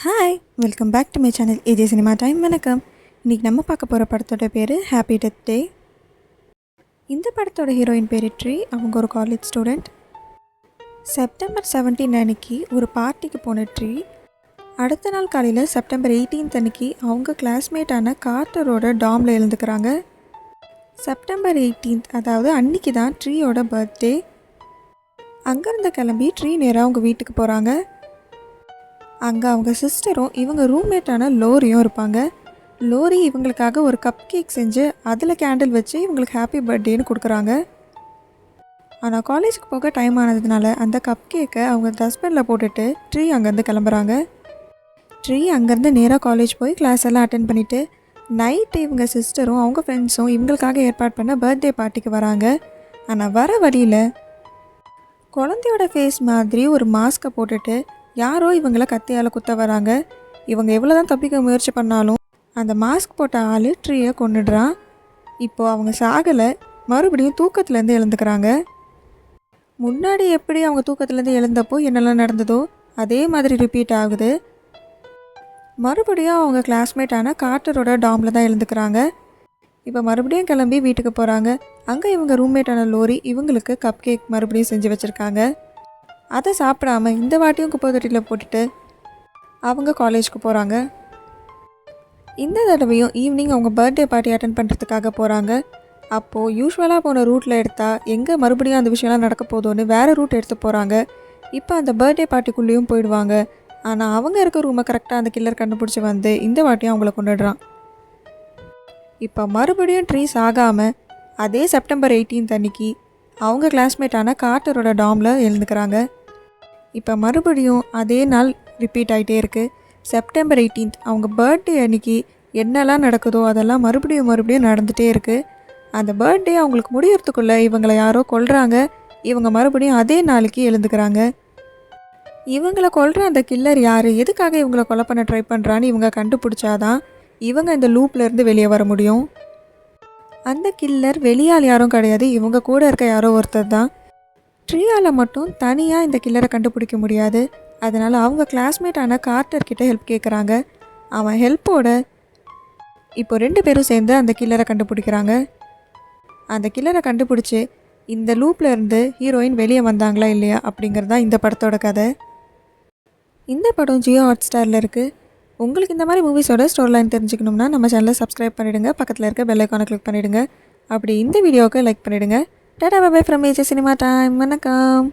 Hi welcome back to my channel AJ cinema time. வணக்கம். இன்றைக்கி நம்ம பார்க்க போகிற படத்தோட பேர் ஹாப்பி டெத் டே. இந்த படத்தோட ஹீரோயின் பேர் ட்ரீ. அவங்க ஒரு காலேஜ் ஸ்டூடெண்ட். செப்டம்பர் 17 அன்னைக்கு ஒரு பார்ட்டிக்கு போன ட்ரீ அடுத்த நாள் காலையில் செப்டம்பர் 18 அன்னைக்கு அவங்க கிளாஸ்மேட்டான கார்ட்டரோட டாமில் எழுந்துக்கிறாங்க. செப்டம்பர் 18 அதாவது அன்றைக்கி தான் ட்ரீயோட பர்த்டே. அங்கேருந்து கிளம்பி ட்ரீ நேராக அவங்க வீட்டுக்கு போகிறாங்க. அங்கே அவங்க சிஸ்டரும் இவங்க ரூம்மேட்டான லோரியும் இருப்பாங்க. லோரி இவங்களுக்காக ஒரு கப் கேக் செஞ்சு அதில் கேண்டில் வச்சு இவங்களுக்கு ஹாப்பி பர்த்டேன்னு கொடுக்குறாங்க. ஆனால் காலேஜுக்கு போக டைம் ஆனதுனால அந்த கப் கேக்கை அவங்க டஸ்ட்பினில் போட்டுட்டு ட்ரீ அங்கேருந்து கிளம்புறாங்க. ட்ரீ அங்கேருந்து நேராக காலேஜ் போய் கிளாஸ் எல்லாம் அட்டென்ட் பண்ணிவிட்டு நைட்டு இவங்க சிஸ்டரும் அவங்க ஃப்ரெண்ட்ஸும் இவங்களுக்காக ஏற்பாடு பண்ண பர்த்டே பார்ட்டிக்கு வராங்க. ஆனால் வர வழியில் குழந்தையோட ஃபேஸ் மாதிரி ஒரு மாஸ்க்கை போட்டுட்டு யாரோ இவங்கள கத்தியால் குத்த வராங்க. இவங்க எவ்வளோ தான் தப்பிக்க முயற்சி பண்ணாலும் அந்த மாஸ்க் போட்ட ஆள் ட்ரீயை கொன்னுடுறான். இப்போது அவங்க சாகலை, மறுபடியும் தூக்கத்துலேருந்து எழுந்துக்கிறாங்க. முன்னாடி எப்படி அவங்க தூக்கத்துலேருந்து எழுந்தப்போ என்னெல்லாம் நடந்ததோ அதே மாதிரி ரிப்பீட் ஆகுது. மறுபடியும் அவங்க கிளாஸ்மேட்டான கார்ட்டரோட டாமில் தான் எழுந்துக்கிறாங்க. இப்போ மறுபடியும் கிளம்பி வீட்டுக்கு போகிறாங்க. அங்கே இவங்க ரூம்மேட்டான லோரி இவங்களுக்கு கப் கேக் மறுபடியும் செஞ்சு வச்சுருக்காங்க. அதை சாப்பிடாம இந்த வாட்டியும் குப்பை தொட்டியில் போட்டுட்டு அவங்க காலேஜுக்கு போகிறாங்க. இந்த தடவையும் ஈவினிங் அவங்க பர்த்டே பார்ட்டி அட்டென்ட் பண்ணுறதுக்காக போகிறாங்க. அப்போது யூஸ்வலாக போன ரூட்டில் எடுத்தால் எங்கே மறுபடியும் அந்த விஷயம்லாம் நடக்க போதோன்னு வேறு ரூட் எடுத்து போகிறாங்க. இப்போ அந்த பர்த்டே பார்ட்டிக்குள்ளேயும் போயிடுவாங்க. ஆனால் அவங்க இருக்க ரூமை கரெக்டாக அந்த கில்லர் கண்டுபிடிச்சி வந்து இந்த வாட்டியும் அவங்கள கொண்டுடுறான். இப்போ மறுபடியும் ட்ரீஸ் ஆகாமல் அதே செப்டம்பர் 18 அன்னைக்கு அவங்க கிளாஸ்மேட்டான கார்ட்டரோட டாமில் எழுந்துக்கிறாங்க. இப்போ மறுபடியும் அதே நாள் ரிப்பீட் ஆகிட்டே இருக்குது. செப்டம்பர் 18 அவங்க பர்த்டே அன்றைக்கி என்னெல்லாம் நடக்குதோ அதெல்லாம் மறுபடியும் நடந்துகிட்டே இருக்குது. அந்த பர்த்டே அவங்களுக்கு முடியறதுக்குள்ளே இவங்களை யாரோ கொல்றாங்க. இவங்க மறுபடியும் அதே நாளைக்கு எழுந்துக்கிறாங்க. இவங்களை கொல்ற அந்த கில்லர் யார், எதுக்காக இவங்களை கொலை பண்ண ட்ரை பண்ணுறான்னு இவங்க கண்டுபிடிச்சாதான் இவங்க இந்த லூப்லேருந்து வெளியே வர முடியும். அந்த கில்லர் வெளியால் யாரும் கிடையாது, இவங்க கூட இருக்க யாரோ ஒருத்தர் தான். ட்ரீயால் மட்டும் தனியாக இந்த கில்லரை கண்டுபிடிக்க முடியாது. அதனால் அவங்க கிளாஸ்மேட்டான கார்ட்டர்கிட்ட ஹெல்ப் கேட்குறாங்க. அவன் ஹெல்ப்போட இப்போ 2 பேரும் சேர்ந்து அந்த கில்லரை கண்டுபிடிக்கிறாங்க. அந்த கில்லரை கண்டுபிடிச்சி இந்த லூப்பில் இருந்து ஹீரோயின் வெளியே வந்தாங்களா இல்லையா அப்படிங்கிறது தான் இந்த படத்தோட கதை. இந்த படம் ஜியோ ஹாட்ஸ்டாரில் இருக்குது. உங்களுக்கு இந்த மாதிரி மூவிஸோட ஸ்டோரி லைன் தெரிஞ்சுக்கணும்னா நம்ம சேனலை சப்ஸ்கிரைப் பண்ணிவிடுங்க. பக்கத்தில் இருக்க பெல் ஐக்கானை கிளிக் பண்ணிவிடுங்க. அப்படி இந்த வீடியோவுக்கு லைக் பண்ணிவிடுங்க. Tata bye bye from AJ cinema time. வணக்கம்.